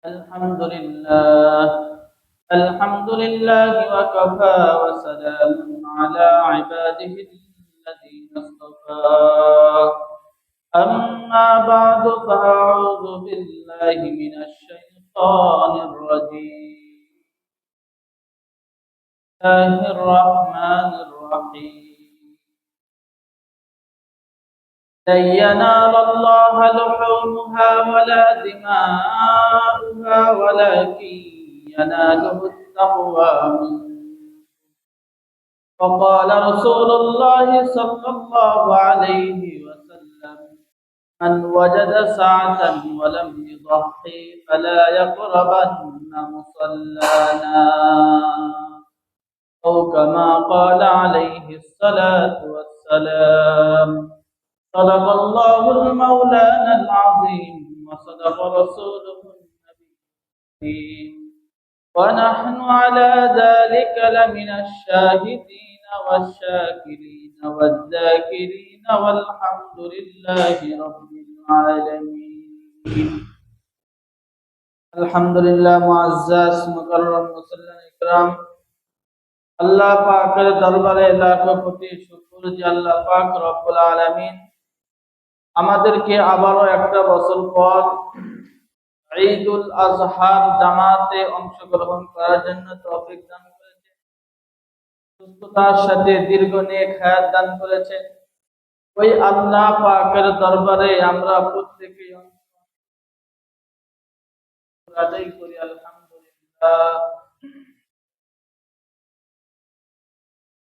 الحمد لله وكفى وسلام على عباده الذين اصطفى أما بعد فأعوذ بالله من الشيطان الرجيم بسم الله الرحمن الرحيم لن ينال الله لحومها ولا دماؤها ولكن يناله التقوى منكم وقال رسول الله صلى الله عليه وسلم من وجد سعة ولم يضحي فلا يقربن مصلانا أو كما قال عليه الصلاة والسلام صدق الله المولانا العظيم وصدق رسوله النبي ونحن على ذلك لمن الشاهدين والشاكرين والذاكرين والحمد لله رب العالمين الحمد لله معزز مكرم মুসল্লিন ইকরাম আল্লাহ পাকের দরবারে লাখো কোটি শুকর যে আল্লাহ পাক রব্বুল আলামিন আমাদেরকে আবারো একটা বছর পর ঈদুল আজহার জামাতে অংশগ্রহণ করার জন্য তৌফিক দান করেছেন, সুস্থতার সাথে দীর্ঘ নেক হায়াত দান করেছেন। ওই আল্লাহ পাকের দরবারে আমরা প্রত্যেকেই আদায় করি আলহামদুলিল্লাহ।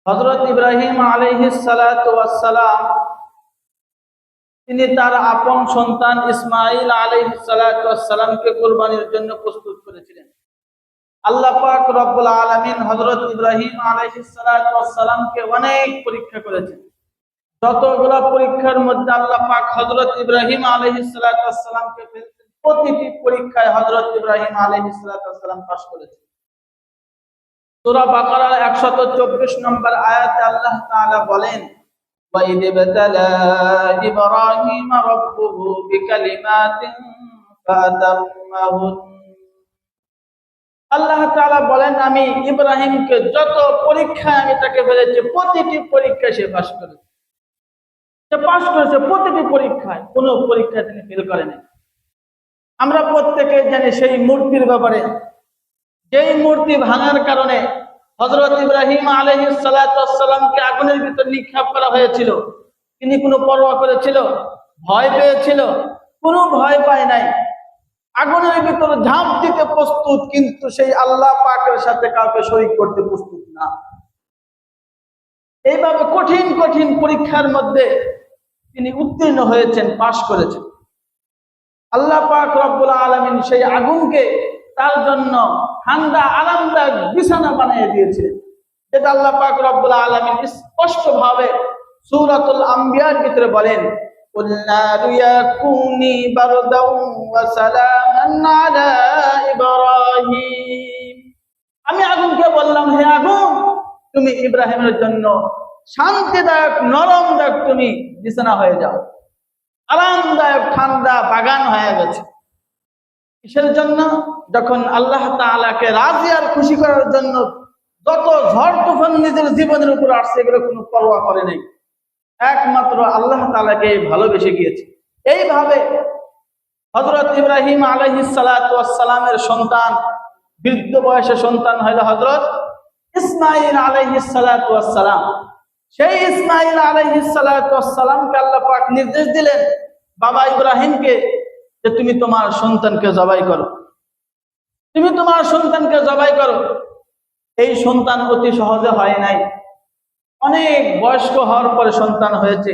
হযরত ইব্রাহিম আলাইহিস সালাতু ওয়াস সালাম তিনি তার আপন সন্তান ইসমাঈল আলাইহিস সালাতু ওয়াস সালামকে কুরবানির জন্য প্রস্তুত করেছিলেন। আল্লাহ পাক রব্বুল আলামিন হযরত ইব্রাহিম আলাইহিস সালাতু ওয়াস সালামকে অনেক পরীক্ষা করেছেন। যতগুলো পরীক্ষার মধ্যে আল্লাহ পাক হযরত ইব্রাহিম আলাইহিস সালাতু ওয়াস সালামকে ফেলেছেন, প্রতিটি পরীক্ষায় হযরত ইব্রাহিম আলাইহিস সালাতু ওয়াস সালাম পাস করেছেন। সূরা বাকারার 124 নম্বর আয়াতে আল্লাহ তাআলা বলেন وَإِذِ ابْتَلَى إِبْرَاهِيمَ رَبُّهُ بِكَلِمَاتٍ فَأَتَمَّهُنَّ আল্লাহ তাআলা বলেন আমি ইব্রাহিমকে যত পরীক্ষায় আমি তাকে ফেলেছি প্রতিটি পরীক্ষায় সে পাস করেছে। সে পাস করেছে প্রতিটি পরীক্ষায়, কোনো পরীক্ষায় তিনি ফেল করেনি। আমরা প্রত্যেকে জানি সেই মূর্তির ব্যাপারে, যেই মূর্তি ভাঙার কারণে হযরত ইব্রাহিম আলাইহিস সালাতু ওয়াস সালামকে আগুনের ভিতর নিক্ষেপ করা হয়েছিল। তিনি কোনো পরোয়া করেছিল? ভয় পেয়েছিল? কোনো ভয় পায় নাই। আগুনের ভিতর ঝাঁপ দিতে প্রস্তুত, কিন্তু সেই আল্লাহ পাকের সাথে কাউকে শরীক করতে প্রস্তুত না। এইভাবে কঠিন কঠিন পরীক্ষার মধ্যে তিনি উত্তীর্ণ হয়েছেন, পাশ করেছেন। আল্লাহ পাক রব্বুল আলামিন সেই আগুনকে তার জন্য ঠান্ডা আরামদায়ক বিছানা বানিয়ে দিয়েছিলেন, যেটা আল্লাহ পাক রব্বুল আলামিন স্পষ্ট ভাবে সূরাতুল আম্বিয়ার ভিতরে বলেন কুলনা ইয়াকুনি বারদাউ ওয়া সালামান আলা ইব্রাহিম। আমি আগুনকে বললাম, হে আগুন, তুমি ইব্রাহিমের জন্য শান্তিদায়ক নরমদায়ক তুমি বিছানা হয়ে যাও, আরামদায়ক ঠান্ডা বাগান হয়ে গেছে। কিসের জন্য? যখন আল্লাহ তাআলাকে রাজি আর খুশি করার জন্য যত ঝড় তুফান নিজের জীবনের উপর আসছে এগুলো কোনো পরোয়া করে নাই, একমাত্র আল্লাহ তাআলাকে ভালোবেসে গিয়েছে। এইভাবে হযরত ইব্রাহিম আলাইহিস সালাতু ওয়াস সালামের সন্তান, বৃদ্ধ বয়সে সন্তান হইল হযরত ইসমাঈল আলাইহিস সালাতু ওয়াস সালাম। সেই ইসমাঈল আলাইহিস সালাতু ওয়াস সালামকে আল্লাহ পাক নির্দেশ দিলেন বাবা ইব্রাহিমকে যে তুমি তোমার সন্তানকে জবাই করো, তুমি তোমার সন্তানকে জবাই করো। এই সন্তান অতি সহজে হয় নাই, অনেক বয়স্ক হওয়ার পরে সন্তান হয়েছে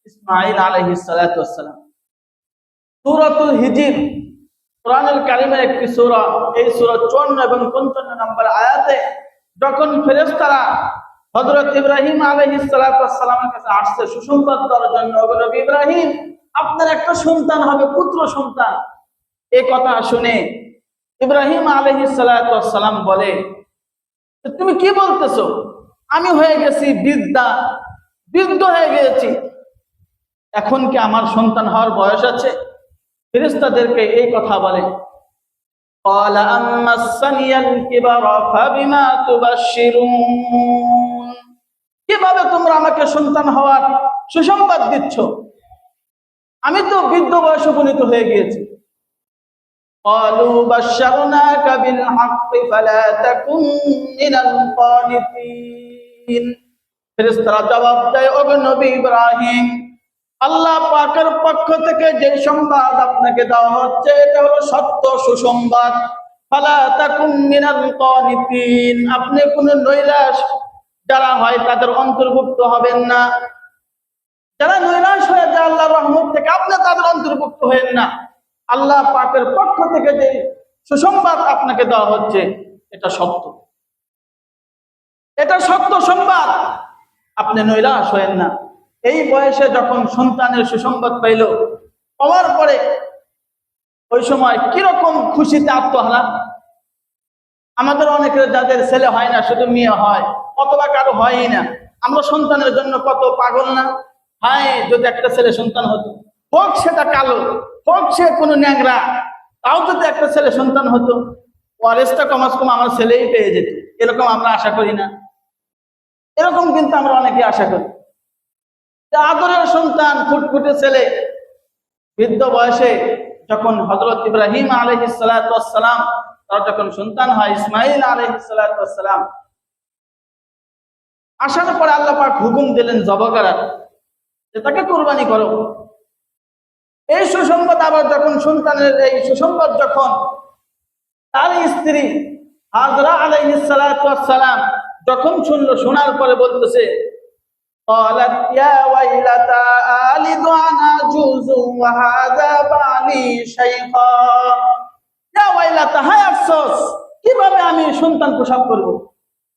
ইসমাঈল আলাইহিস সালাতু ওয়াস সালাম। সূরাতুল হিজর কোরআনুল কারীমের একটি সূরা, এই সূরা 54 এবং 55 নম্বর আয়াতে যখন ফেরেশতারা হযরত ইব্রাহিম আলাইহিস সালাতু ওয়াস সালামের কাছে আসছে সুসংবাদ দেওয়ার জন্য, নবী ইব্রাহিম আপনার একটা সন্তান হবে, পুত্র সন্তান। এই কথা শুনে ইব্রাহিম আলাইহিস সালাতু ওয়াস সালাম বলে, তুমি কি বলতেছো? আমি হয়ে গেছি বৃদ্ধ হয়ে গেছি, এখন কি আমার সন্তান হওয়ার বয়স আছে? ফেরেশতাদেরকে এই কথা বলে। قال أما مسني الكبر فبما تبشرون কিভাবে তোমরা আমাকে সন্তান হওয়ার সুসংবাদ দিচ্ছ? আমি তো বৃদ্ধ বয়সে উপনীত হয়ে গিয়েছি। قالوا بشرناك بالحق فلا تكن من القانطين ফেরেশতারা জবাব দেয়, ওগো নবী ইব্রাহিম, আল্লাহ পাকের পক্ষ থেকে যে সংবাদ আপনাকে দেওয়া হচ্ছে এটা হলো সত্য সুসংবাদ। ফালা তাকুন মিনাল কানিতিন, আপনি কোন নৈরাশ যারা হয় তাদের অন্তর্ভুক্ত হবেন না। যারা নৈরাশ হয়ে যায় আল্লাহর রহমত থেকে, আপনি তাদের অন্তর্ভুক্ত হবেন না। আল্লাহ পাকের পক্ষ থেকে যে সুসংবাদ আপনাকে দেওয়া হচ্ছে এটা সত্য, এটা সত্য সংবাদ, আপনি নৈরাশ হবেন না। এই বয়সে যখন সন্তানের সুসংবাদ পাইল, পাওয়ার পরে ওই সময় কিরকম খুশিতে আত্মহারা। আমাদের অনেকের যাদের ছেলে হয় না, শুধু মেয়ে হয় অথবা কারো হয়ই না, আমরা সন্তানের জন্য কত পাগল না। হায় যদি একটা ছেলে সন্তান হতো, হোক সেটা কালো, হোক সে কোনো ন্যাংরা, তাও যদি একটা ছেলে সন্তান হতো, ওয়ারেসটা কমাস কম আমার ছেলেই পেয়ে যেত। এরকম আমরা আশা করি না? এরকম কিন্তু আমরা অনেকে আশা করি। আদরের সন্তান, ফুটফুটে ছেলে, বৃদ্ধ বয়সে যখন হযরত ইব্রাহিম আলাইহিস সালাতু ওয়াস সালাম তার যখন সন্তান হয় ইসমাঈল আলাইহিস সালাতু ওয়াস সালাম, আসার পরে আল্লাহ পাক হুকুম দিলেন জবাহ করার, যে তাকে কুরবানি করো। এই সুসংবাদ আবার যখন সন্তানের এই সুসংবাদ যখন তার স্ত্রী হাজরা আলাইহিস সালাতু ওয়াস সালাম যখন শুনলো, শোনার পরে বলতেছে, قالت يا ويلتى آلد أنا عجوز وهذا بعلي شيخا يا ويلتى হায় আফসোস, কিভাবে আমি সন্তান প্রসব করব।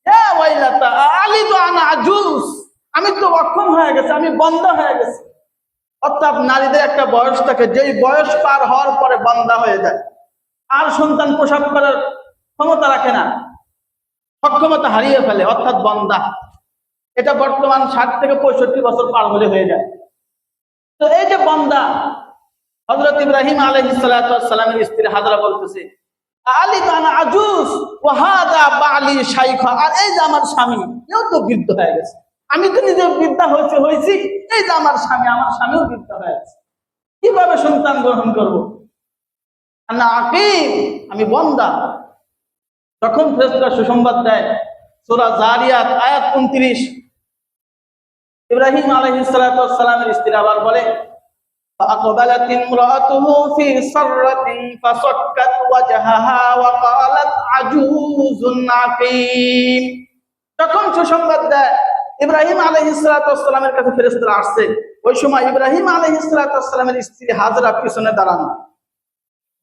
يا ويلتى آلد أنا عجوز, আমি তো অক্ষম হয়ে গেছি, আমি বন্ধ হয়ে গেছি। অর্থাৎ নারীদের একটা বয়স থাকে, যেই বয়স পার হওয়ার পরে বন্ধা হয়ে যায়, আর সন্তান প্রসব করার ক্ষমতা রাখে না, সক্ষমতা হারিয়ে ফেলে, অর্থাৎ বন্ধা। এটা বর্তমান 60 থেকে 65 বছর পার হলে হয়ে যায়। তো এই যে বন্দা, হযরত ইব্রাহিম আলাইহিস সালাতু ওয়াস সালামের স্ত্রী হাজরা বলতেছে, আলী তানা আজুজ ওয়া হাদা বালি শাইখা, আর এই যে আমার স্বামী, এও তো বৃদ্ধ হয়ে গেছে। আমি তো নিজে বৃদ্ধ হয়েছি, এই যে আমার স্বামীও বৃদ্ধ হয়ে গেছে, কিভাবে সন্তান গ্রহণ করব? না আকিম, আমি বন্দা। তখন ফেরেশতারা সুসংবাদ দেয়, সূরা জারিয়াত আয়াত 29, ইব্রাহিম আলাইহিস সালাতু ওয়াস সালামের স্ত্রী আবার বলে, فأقبلت امرأته في سرة فصكت وجهها وقالت عجوز عقيم। তখন সুসংবাদ দেয়, ইব্রাহিম আলাইহিস সালাতু ওয়াস সালামের কাছে ফেরেশতারা আসছে। ওই সময় ইব্রাহিম আলাইহিস সালাতু ওয়াস সালামের স্ত্রী হাজরা পিছনে দাঁড়ানো।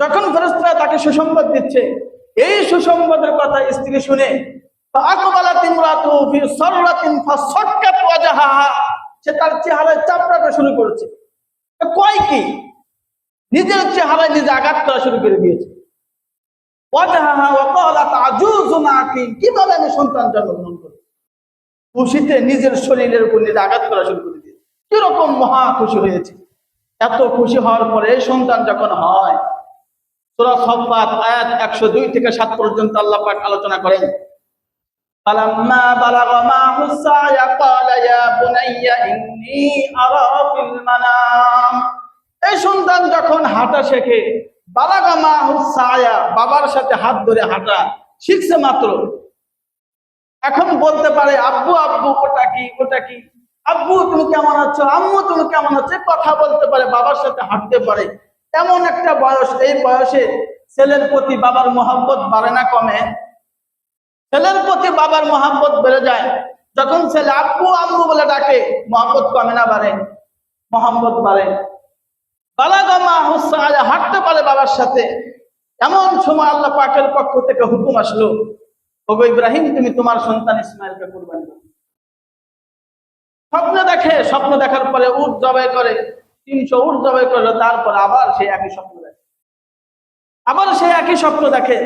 তখন ফেরেশতারা তাকে সুসংবাদ দিচ্ছে। এই সুসংবাদের কথা স্ত্রী শুনে فأقبلت امرأته في سرة فصكت وجهها, সে তার চেহারায় চাপড়াতে শুরু করেছে। কয় কি, নিজের চেহারায় নিজে আঘাত করা শুরু করে দিয়েছে। ওয়াজহাহা ওয়া ক্বালাত আজুজুন আকিম, কিভাবে আমি সন্তান জন্মগ্রহণ করব? খুশিতে নিজের শরীরের উপর নিজে আঘাত করা শুরু করে দিয়েছে। কিরকম মহা খুশি হয়েছে। এত খুশি হওয়ার পরে এই সন্তান যখন হয়, সূরা সাফফাত আয়াত 102 থেকে 7 পর্যন্ত আল্লাহ পাক আলোচনা করেন, فلما بلغ معه السعي قال يا بني إني أرى في المنام, এই সন্তান যখন হাঁটা শেখে, বালাগা মাহু সায়া, বাবার সাথে হাত ধরে হাঁটা শিখছে মাত্র, এখন বলতে পারে আব্বু আব্বু, ওটা কি ওটা কি, আব্বু তুমি কেমন আছো, আম্মু তুমি কেমন আছো, কথা বলতে পারে, বাবার সাথে হাঁটতে পারে। এমন একটা বয়স, এই বয়সে ছেলের প্রতি বাবার মহব্বত বাড়ে না কমে? ছেলের প্রতি বাবার মহব্বত বেড়ে যায়। যখন ছেলে আব্বু আম্মু বলে ডাকে, মহব্বত কমে না বাড়ে? মহব্বত বাড়ে। বালাগা মাহু সায়া, হাঁটতে পারে বাবার সাথে। এমন সময় আল্লাহ পাকের পক্ষ থেকে হুকুম আসলো, ওগো ইব্রাহিম, তুমি তোমার সন্তান ইসমাঈলকে কুরবানি করো। স্বপ্ন দেখে, স্বপ্ন দেখার পরে উট জবাই করে, 300 উট জবাই করলো। তারপর আবার সেই একই স্বপ্ন দেখে, আবার সেই একই স্বপ্ন দেখে।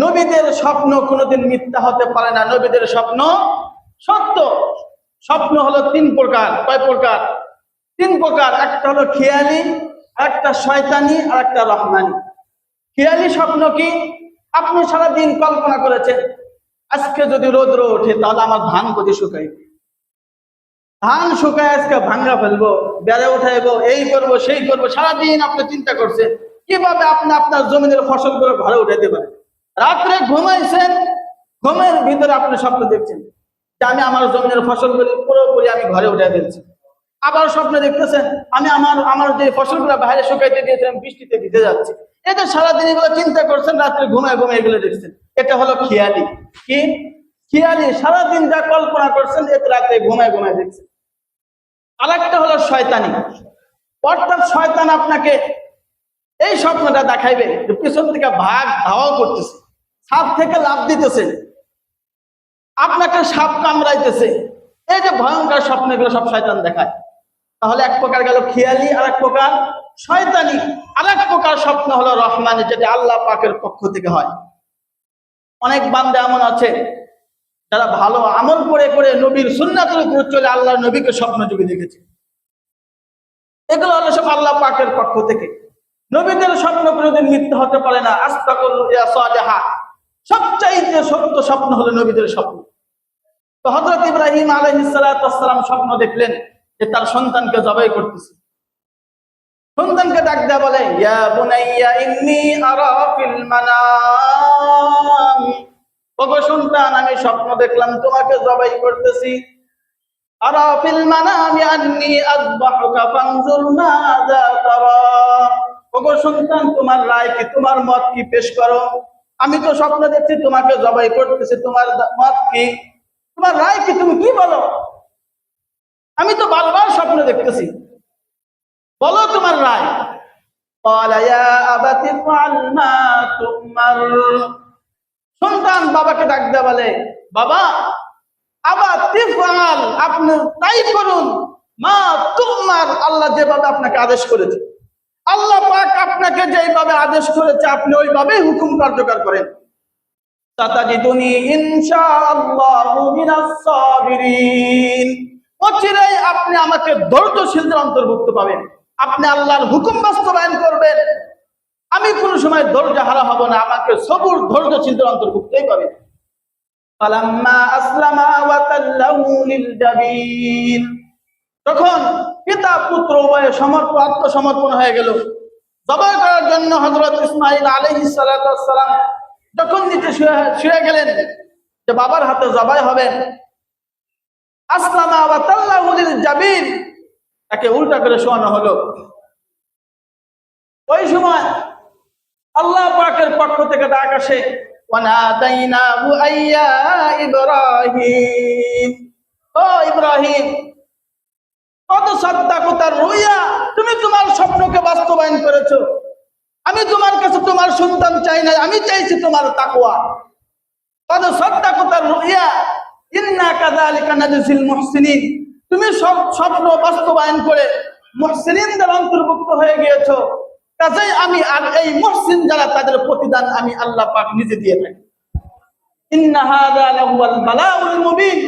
নবীদের স্বপ্ন কোনোদিন মিথ্যা হতে পারে না, নবীদের স্বপ্ন সত্য। স্বপ্ন হলো 3 প্রকার। কয় প্রকার? 3 প্রকার। একটা হলো খেয়ালি, একটা শয়তানি, আর একটা রহমানি। খেয়ালি স্বপ্ন কি? আপনি সারাদিন কল্পনা করেছেন আজকে যদি রৌদ্র ওঠে তাহলে আমার ধান গদি শুকাইবে, ধান শুকায় আজকে ভাঙ্গা ফেলবো, বেড়ে উঠাইবো, এই করব সেই করব। সারাদিন আপনি চিন্তা করছেন কিভাবে আপনি আপনার জমিনের ফসলগুলো ঘরে উঠাইতে পারেন। রাত্রে ঘুমাইছেন, ঘুমের ভিতরে আপনি স্বপ্ন দেখছেন যে আমি আমার জমিনের ফসলগুলি পুরোপুরি আমি ঘরে উঠে ফেলছি। আবার স্বপ্ন দেখতেছেন আমি আমার যে ফসলগুলো বাইরে শুকাইতে দিয়েছিলাম বৃষ্টিতে ভিজে যাচ্ছে। এটা সারাদিন এগুলো চিন্তা করছেন, রাত্রে ঘুমায় ঘুমায় এগুলো দেখছেন। এটা হলো খেয়ালি। কি খেয়ালি? সারাদিন যা কল্পনা করছেন এটা রাত্রে ঘুমায় ঘুমায় দেখছেন। আরেকটা হলো শয়তানি, অর্থাৎ শয়তান আপনাকে এই স্বপ্নটা দেখাইবে যে পিছন থেকে ভাগ ধাওয়া করতেছে, সাপ থেকে লাফ দিতেছে, আপনাকে সাপ কামড়াইতেছে। এই যে ভয়ঙ্কর স্বপ্নগুলো সব শয়তান দেখায়। তাহলে এক প্রকার গেল খেয়ালি, আর এক প্রকার শয়তানি। আর এক প্রকার স্বপ্ন হলো রহমানি, যেটা আল্লাহ পাকের পক্ষ থেকে হয়। অনেক বান্দা এমন আছে যারা ভালো আমল করে করে নবীর সুন্নাতের উপর চলে আল্লাহর নবীকে স্বপ্ন যুগে দেখেছে। এগুলো হলো সব আল্লাহ পাকের পক্ষ থেকে। নবীদের স্বপ্ন কোনোদিন মিথ্যা হতে পারে না। সবচাইতে সত্য স্বপ্ন হলো নবীদের স্বপ্ন। তো হযরত ইব্রাহিম আলাইহিস সালাম স্বপ্ন দেখলেন যে তার সন্তানকে জবাই করতেছে। সন্তানকে ডাক দেয়া বলে, ইয়া বুনাইয়া ইন্নী আরা ফিল মানাম, ওগো সন্তান আমি স্বপ্ন দেখলাম তোমাকে জবাই করতেছি। আরা ফিল মানামি আন্নী আযবাহুকা ফানজুর মাযা তারা, ওগো সন্তান তোমার রায় কি, তোমার মত কি পেশ করো। আমি তো স্বপ্ন দেখছি তোমাকে জবাই করতেছি, তোমার মত কি, তোমার রায় কি, তুমি কি বলো। আমি তো বারবার স্বপ্ন দেখতেছি, বলো তোমার রায়। সন্তান বাবাকে ডাক দেয়া বলে, বাবা আবার তিফআল, আপনি তাই করুন, মা তুমার, আল্লাহ যেভাবে আপনাকে আদেশ করেছে, আল্লাহ পাক আপনাকে যেভাবে আদেশ করেছে আপনি ওইভাবেই হুকুম কার্যকর করেন। সাতাজিদুনি ইনশাআল্লাহু মিনাস সাবিরিন, অচিরেই আপনি আমাকে ধৈর্যশীলদের অন্তর্ভুক্ত পাবেন। আপনি আল্লাহর হুকুম বাস্তবায়ন করবেন, আমি কোন সময় ধৈর্য হারা হব না, আমাকে সবুর ধৈর্যশীলদের অন্তর্ভুক্তই পাবেন। ফালাম্মা আসলামা ওয়া তাল্লাহু লিল জাবিন, তখন পিতা পুত্র উভয়ে আত্মসমর্পণ হয়ে গেল জবাই করার জন্য। হযরত ইসমাঈল আলাইহিস সালাম যখন নিচে শুয়ে গেলেন যে বাবার হাতে জবাই হবেন, আসলামা ওয়া তাল্লাহু লিল জাবিন, তাকে উল্টা করে শোয়ানো হলো। ওই সময় আল্লাহ পাকের পক্ষ থেকে ডাক আসে, ওয়ানাদাইনাহু আইয়া ইব্রাহিম, ও ইব্রাহিম, কত সাদ্দাকুতার রুইয়া, তুমি তোমার স্বপ্নকে বাস্তবায়ন করেছো। আমি তোমার কাছে তোমার সন্তান চাই না, আমি চাইছি তোমার তাকওয়া। কত সাদ্দাকুতার রুইয়া ইন্না কাযালিকা নাজজিল মুহসিনিন, তুমি সব স্বপ্ন বাস্তবায়ন করে মুহসিনিনদের অন্তর্ভুক্ত হয়ে গিয়েছো। কাজেই আমি আর এই মুহসিন যারা তাদের প্রতিদান আমি আল্লাহ পাক নিজে দিয়ে থাকি। ইন্না হাযা লাহুয়াল বালাউল মুবিন,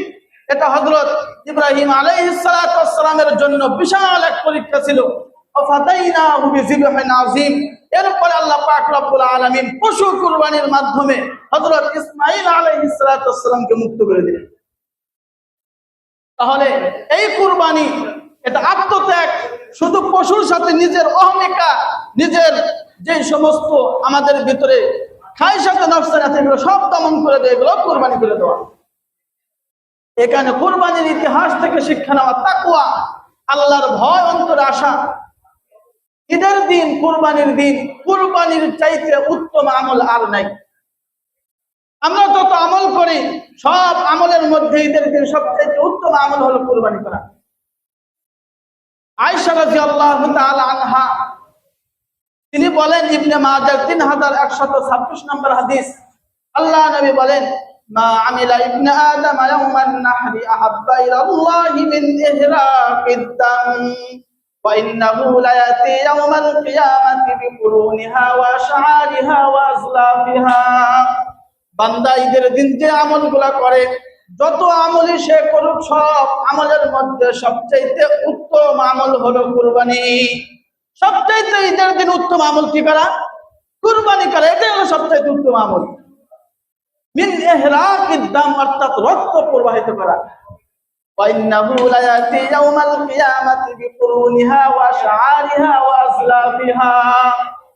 এটা হযরত ইব্রাহিম আলাইহিস সালামের জন্য বিশাল এক পরীক্ষা ছিল। ফাদাইনাহু বিযিবহিন আযীম, এরপরে আল্লাহ পাক রব্বুল আলামিন পশু কুরবানির মাধ্যমে হযরত ইসমাঈল আলাইহিস সালামকে মুক্ত করে দিলেন। তাহলে এই কুরবানি এটা আত্মত্যাগ, শুধু পশুর সাথে নিজের অহমিকা, নিজের যে সমস্ত আমাদের ভিতরে খায়সাতে নফসের আছে এগুলো সব দমন করে দেয়, এগুলো কুরবানি করে দেওয়া। এখানে কুরবানির ইতিহাস থেকে শিক্ষা নেওয়া তাকওয়া, আল্লাহর ভয় অন্তরে আসা। ঈদের দিন, কুরবানির দিন, কুরবানির চাইতে উত্তম আমল আর নাই। আমরা যত আমল করি সব আমলের মধ্যে ঈদের দিন সবচেয়ে উত্তম আমল হলো কুরবানি করা। আয়েশা রাদিয়াল্লাহু তাআলা আনহা তিনি বলেন, ইবনে মাজাহ 3126 নম্বর হাদিস, আল্লাহ নবী বলেন, মা আমিলা ইবনে আদম ইয়াওমান নাহরি আহাব্বা ইলাল্লাহি মিন ইহরাকিদ দাম ওয়া ইন্নাহু লায়াতি ইয়াওমাল কিয়ামাতি বিকুরুনিহা ওয়া শাআরিহা ওয়া আজলাফিহা। বান্দা ঈদের দিন যে আমলগুলা করে, যত আমলই সে করুক, সব আমলের মধ্যে সবচাইতে উত্তম আমল হলো কুরবানি। সবচাইতে ঈদের দিন উত্তম আমল কি করা? কুরবানি করা এটাই হলো সবচেয়ে উত্তম আমল। মিন ইহরাকিদ দাম, অর্থাৎ রক্ত প্রবাহিত করা। وإنه ليأتي يوم القيامة بقرونها وشعارها وأزلافها।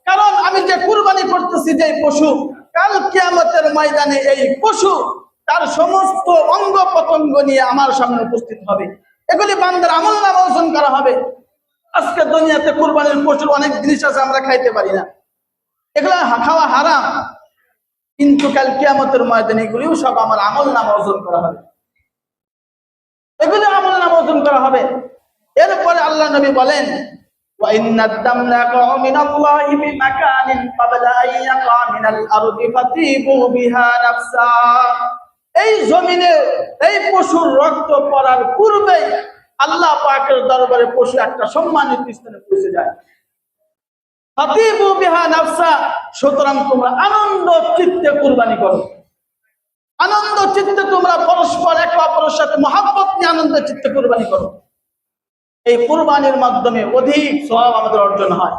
কারণ আমি যে কুরবানি করতেছি যে পশু, কাল কিয়ামতের ময়দানে এই পশু তার সমস্ত অঙ্গ প্রত্যঙ্গ নিয়ে আমার সামনে উপস্থিত হবে। এগুলি বান্দার আমলনামা ওজন করা হবে। আজকে দুনিয়াতে কুরবানির পশুর অনেক জিনিস আছে আমরা খাইতে পারি না, এগুলো খাওয়া হারাম, কিন্তু কাল কিয়ামতের ময়দানে এগুলিও সব আমার আমলনামা ওজন করা হবে, এগুলো আমলনামা ওজন করা হবে। এরপরে আল্লাহ নবী বলেন, ওয়া ইন্নাদ দামলা ইয়াকা মিনাল্লাহি বিমাকানিন ক্বাবলা আন ইয়াকা মিনাল আরদি ফাতিবু বিহা নাফসা। এই জমিনে এই পশুর রক্ত পড়ার পূর্বেই আল্লাহ পাকের দরবারে পশু একটা সম্মানিত স্থানে পৌঁছে যায়। ফাতিবু বিহা নাফসা, সুতরাং তোমরা আনন্দ চিত্তে কুরবানি করো, আনন্দ চিত্তে তোমরা পরস্পর একে অপরের সাথে মহব্বত নিয়ে আনন্দ চিত্তে কুরবানি করো। এই কুরবানির মাধ্যমে অধিক সওয়াব আমাদের অর্জন হয়।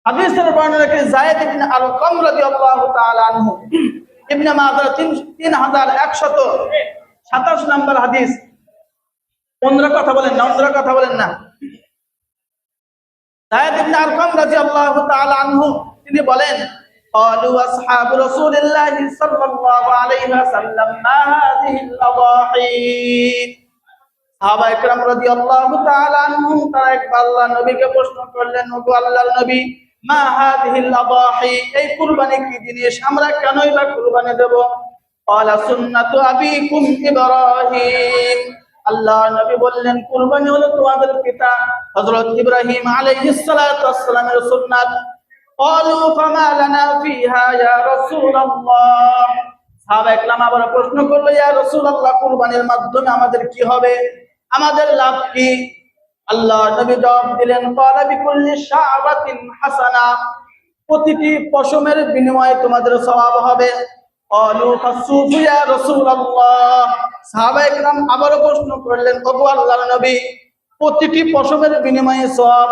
হাদিসের বর্ণনা করে যায়েদ ইবনে আরকাম রাদিয়াল্লাহু তাআলা আনহু, ইবনে মাজাহ 3127 নম্বর হাদিস। অন্যরা কথা বলেন না, অন্যরা কথা বলেন না। যায়েদ ইবনে আরকাম রাদিয়াল্লাহু তাআলা আনহু তিনি বলেন, قالوا أصحاب رسول الله صلى الله عليه وسلم ما هذه الأضاحي। সাহাবা ইকরাম রাদিয়াল্লাহু তাআলা আনহুম তারা একবার আল্লাহর নবীকে প্রশ্ন করলেন, ওগো আল্লাহর নবী, মা হাযিহিল আদাহি, এই কুরবানি কি জিনিস, আমরা কেনই বা কুরবানি দেব? ক্বালা সুন্নাতু আবিকুম ইব্রাহিম। আল্লাহর নবী বললেন, কুরবানি হলো তোমাদের পিতা হযরত ইব্রাহিম আলাইহিস সালাতু ওয়াস সালামের সুন্নাত। ক্বালু ফামা লানা ফিহা ইয়া রাসূলুল্লাহ। সাহাবা ইকরাম আবার প্রশ্ন করলো, ইয়া রাসূলুল্লাহ, কুরবানির মাধ্যমে আমাদের কি হবে, আমাদের লাভ কি? আল্লাহর নবী জবাব দিলেন, ক্বালা বিকুল্লি শাআবাতিন হাসানা, প্রতিটি পশমের বিনিময়ে তোমাদের সওয়াব হবে। ক্বালু ফাসুফু ইয়া রাসূলুল্লাহ। সাহাবা ইকরাম আবার প্রশ্ন করলেন, ওগো আল্লাহর নবী, প্রতিটি পশমের বিনিময়ে সওয়াব?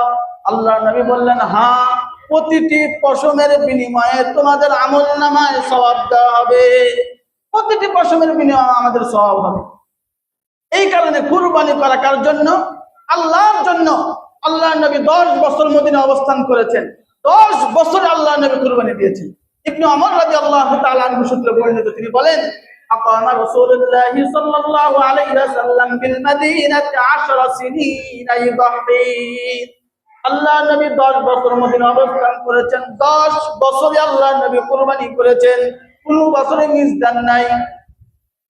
আল্লাহর নবী বললেন, হ্যাঁ, প্রতিটি পশমের বিনিময়ে তোমাদের আমলনামায় সওয়াব দেওয়া হবে, প্রতিটি পশমের বিনিময়ে আমাদের সওয়াব হবে। এই কারণে কুরবানি করা কার জন্য? আল্লাহর জন্য। আল্লাহর নবী 10 বছর মদিনা অবস্থান করেছেন, 10 বছর আল্লাহর নবী কুরবানি দিয়েছেন। ইবনে ওমর রাদিয়াল্লাহু তাআলা আনহু সূত্রে বর্ণিত, তিনি বলেন, আকামা রাসূলুল্লাহি সাল্লাল্লাহু আলাইহি ওয়াসাল্লাম বিল মাদিনাতি 10 সিনিনা ইউদাহি। আল্লাহর নবী 10 বছর মদিনা অবস্থান করেছেন, 10 বছরে আল্লাহর নবী কুরবানি করেছেন, কোনো বছরে মিস দেন নাই।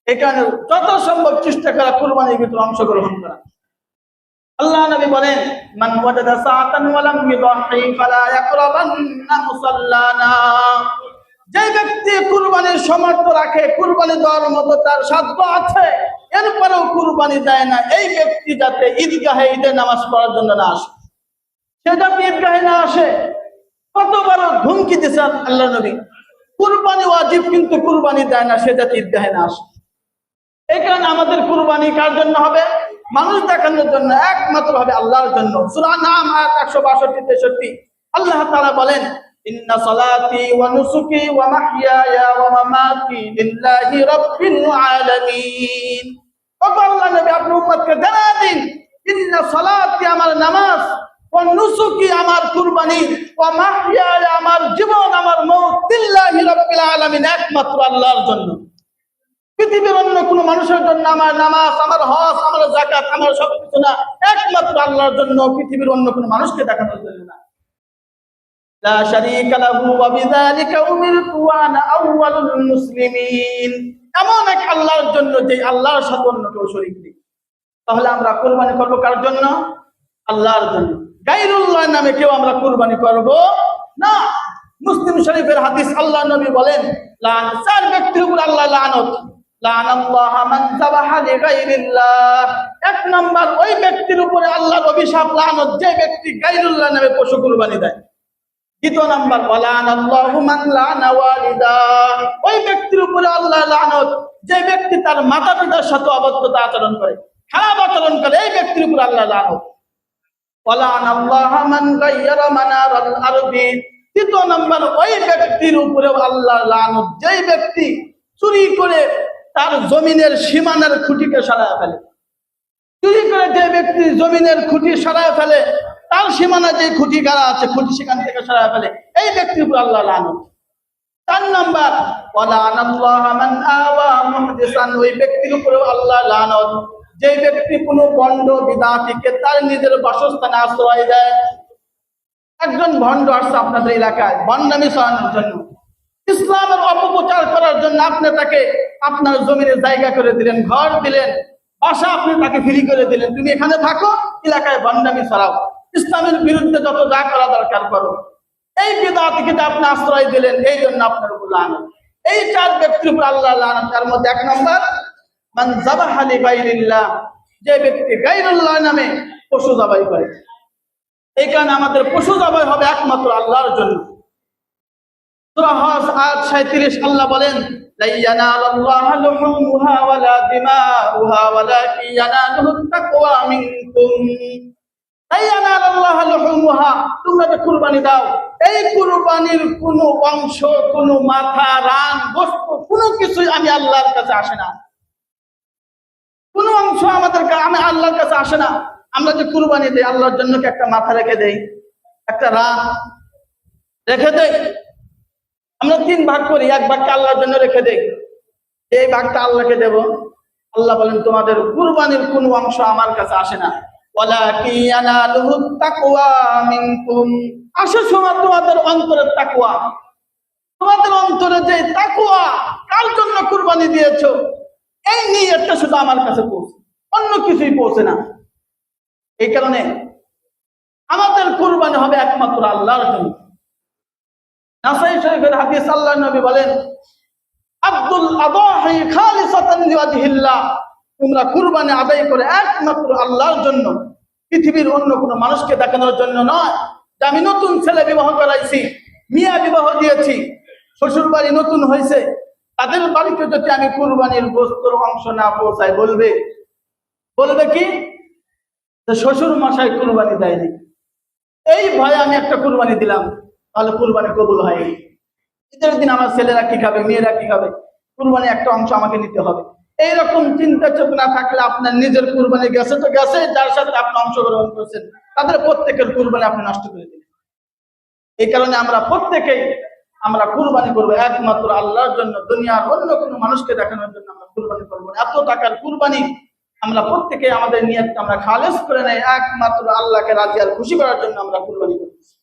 এখানে যত সম্ভব চেষ্টা করা কুরবানির ভিতরে অংশগ্রহণ করা। আল্লাহ নবী বলেন, মান ওয়াজাদা সাআতান ওয়া লাম ইউদাহি ফালা ইয়াকরাবান্না মুসাল্লানা। যে ব্যক্তি কুরবানির সামর্থ্য রাখে, কুরবানি দেওয়ার মতো তার সাধ্য আছে, এরপরেও কুরবানি দেয় না, এই ব্যক্তি যাতে ঈদগাহে ঈদের নামাজ পড়ার জন্য না আসে, সে যাতে ঈদগাহে না আসে। কত বড় ধমকি দিয়েছেন আল্লাহ নবী, কুরবানি ওয়াজিব কিন্তু কুরবানি দেয় না, সে যাতে ঈদগাহে না আসে। এই কারণে আমাদের কুরবানি কার জন্য হবে? মানুষ দেখানোর জন্য, একমাত্র হবে আল্লাহর জন্য। সূরা নাম আয়াত 162-63 আল্লাহ তাআলা বলেন, ইন্না সালাতি ওয়া নুসুকি ওয়া মাহইয়ায়া ওয়া মামাতি লিল্লাহি রাব্বিল আলামিন। আল্লাহ নবী আপনি উম্মতকে জানান দিন, ইন্না সালাতি আমার নামাজ, ওয়া নুসুকি আমার কুরবানি, ওয়া মাহইয়ায়া আমার জীবন, আমার মওত লিল্লাহি রাব্বিল আলামিন, একমাত্র আল্লাহর জন্য। পৃথিবীর অন্য কোন মানুষের জন্য আমার নামাজ, আমার হজ, আমার যাকাত, আমার সবকিছু না, একমাত্র আল্লাহর জন্য, পৃথিবীর অন্য কোন মানুষকে দেখানোর জন্য না। লা শারীকা লাহু ওয়া বিযালিকা উমিরতু ওয়া আনা আউয়ালুল মুসলিমিন। এমন এক আল্লাহর জন্য যে আল্লাহর সাথে অন্য কেউ শরীক নেই। তাহলে আমরা কুরবানি করব কার জন্য? আল্লাহর জন্য। গায়রুল্লাহর নামে কেউ আমরা কুরবানি করব না। মুসলিম শরীফের হাদিস, আল্লাহ নবী বলেন, লান, 4 ব্যক্তির উপর আল্লাহ লানত। লানাল্লাহু মান যাবাহা লিগাইরিল্লাহ। 1 নাম্বার, ওই ব্যক্তির উপরে আল্লাহর অভিশাপ, লানত, যে ব্যক্তি গায়রুল্লাহ নামে পশু কুরবানি দেয়। 2 নাম্বার, ওয়ালানাল্লাহু মান লানা ওয়ালিদা। ওই ব্যক্তির উপরে আল্লাহ লানত, যে ব্যক্তি তার মাতা-পিতার সাথে অবাধ্যতা আচরণ করে, খারাপ আচরণ করে, এই ব্যক্তির উপর আল্লাহ লানত। ওয়ালানাল্লাহু মান গায়্যারা মানারাল আরদি। তৃতীয় নাম্বার, ওই ব্যক্তির উপরেও আল্লাহর লানত যেই ব্যক্তি চুরি করে তার জমিনের সীমানার খুঁটিকে সরায় ফেলে। চুরি করে যে ব্যক্তি জমিনের খুঁটি সরায় ফেলে, তার সীমানা যে খুঁটি গাড়া আছে খুঁটি সেখান থেকে সরায় ফেলে, এই ব্যক্তির উপর আল্লাহ লানত। 4 নাম্বার, ওয়ালানাল্লাহু মান আওয়া মুহদিসান, ওই ব্যক্তির উপরেও আল্লাহ লানত যে ব্যক্তি কোনো ভণ্ড বিদআতীকে তার নিজের বাসস্থানে আশ্রয় দেয়। একজন ভণ্ড আসছে আপনাদের এলাকায় ভণ্ডামি ছড়ানোর জন্য, ইসলামের অপপ্রচার করার জন্য, আপনি তাকে আপনার জমিনে জায়গা করে দিলেন, ঘর দিলেন, বাসা আপনি তাকে ফ্রি করে দিলেন, তুমি এখানে থাকো, এলাকায় ভণ্ডামি ছড়াও, ইসলামের বিরুদ্ধে যত যা করা দরকার করো। এই বিদআতকে আপনি আশ্রয় দিলেন, এই জন্য আপনার উপর লানত। এই 4 ব্যক্তির উপর আল্লাহ লানত। তার মধ্যে 1 নম্বর, মান যাবাহা লিগাইরিল্লাহ, যে ব্যক্তি গায়রুল্লাহ নামে পশু জবাই করে। এই কারণে আমাদের পশু জবাই হবে একমাত্র আল্লাহর জন্য। সূরা হজ আয়াত 37 আল্লাহ বলেন, লা ইয়ানালাল্লাহু লুহুমুহা ওয়ালা দিমাউহা ওয়ালাকিন ইয়ানালুহুত তাকওয়া মিনকুম। লা ইয়ানালাল্লাহু লুহুমুহা, তোমরা যে কুরবানি দাও, এই কুরবানির কোনো অংশ, কোনো মাথা, রান, গোশত, কোনো কিছুই আমি আল্লাহর কাছে আসে না। কোনো অংশ আমি আল্লাহর কাছে আসে না। আমরা যে কুরবানি দেই আল্লাহর জন্য কি একটা মাথা রেখে দেই, একটা রান রেখে দেই? আমরা 3 ভাগ করি, 1 ভাগটা আল্লাহর জন্য রেখে দেই, এই ভাগটা আল্লাহকে দেব। আল্লাহ বলেন তোমাদের কুরবানির কোনো অংশ আমার কাছে আসে না। ওয়ালাকিন ইয়ানালুহুত তাকওয়া মিনকুম, আসে সময় তোমাদের অন্তরের তাকওয়া, তোমাদের অন্তরে যে তাকওয়া, কার জন্য কুরবানি দিয়েছো, এই নিয়তটা শুধু আমার কাছে পৌঁছে, অন্য কিছুই পৌঁছে না। এই কারণে আমাদের কুরবানি হবে একমাত্র আল্লাহর জন্য। নাসাই শরীফের হাদিস, আল্লাহর নবী বলেন, আব্দুল আদাহি খালিসাতান লিওয়াজহিল্লাহ, তোমরা কুরবানি আদায় করে একমাত্র আল্লাহর জন্য, পৃথিবীর অন্য কোনো মানুষকে দেখানোর জন্য নয়। যে আমি নতুন ছেলে বিবাহ করাইছি, মিয়া বিবাহ দিয়েছি, শ্বশুর বাড়ি নতুন হয়েছে, তাদের বাড়িতে যদি আমি কুরবানির গোশতের অংশ না পৌঁছাই, বলবে কি যে শ্বশুর মশাই কুরবানি দেয়নি, এই ভয়ে আমি একটা কুরবানি দিলাম, তাহলে কুরবানি কবুল হয়নি। ঈদের দিন আমার ছেলেরা কি খাবে, মেয়েরা কি খাবে, কুরবানি একটা অংশ আমাকে নিতে হবে। এইরকম চিন্তা চেতনা থাকলে আপনার নিজের কুরবানি গেছে তো গেছে, যার সাথে আপনি অংশগ্রহণ করছেন তাদের প্রত্যেকের কুরবানি আপনি নষ্ট করে দিলেন। এই কারণে আমরা প্রত্যেকেই আমরা কুরবানি করবো একমাত্র আল্লাহর জন্য, দুনিয়ার অন্য কোনো মানুষকে দেখানোর জন্য আমরা কুরবানি করবো না। এত টাকার কুরবানি আমরা প্রত্যেকে আমাদের নিয়তটা আমরা খালেস করে নেই, একমাত্র আল্লাহকে রাজি আর খুশি করার জন্য আমরা কুরবানি করতেছি।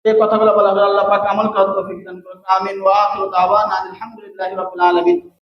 এই কথাগুলো বলা হলো, আল্লাহ পাক আমল করার তৌফিক দান করুন। আমিন। ওয়া আখিরু দাওয়ানা আলহামদুলিল্লাহি রাব্বিল আলামিন।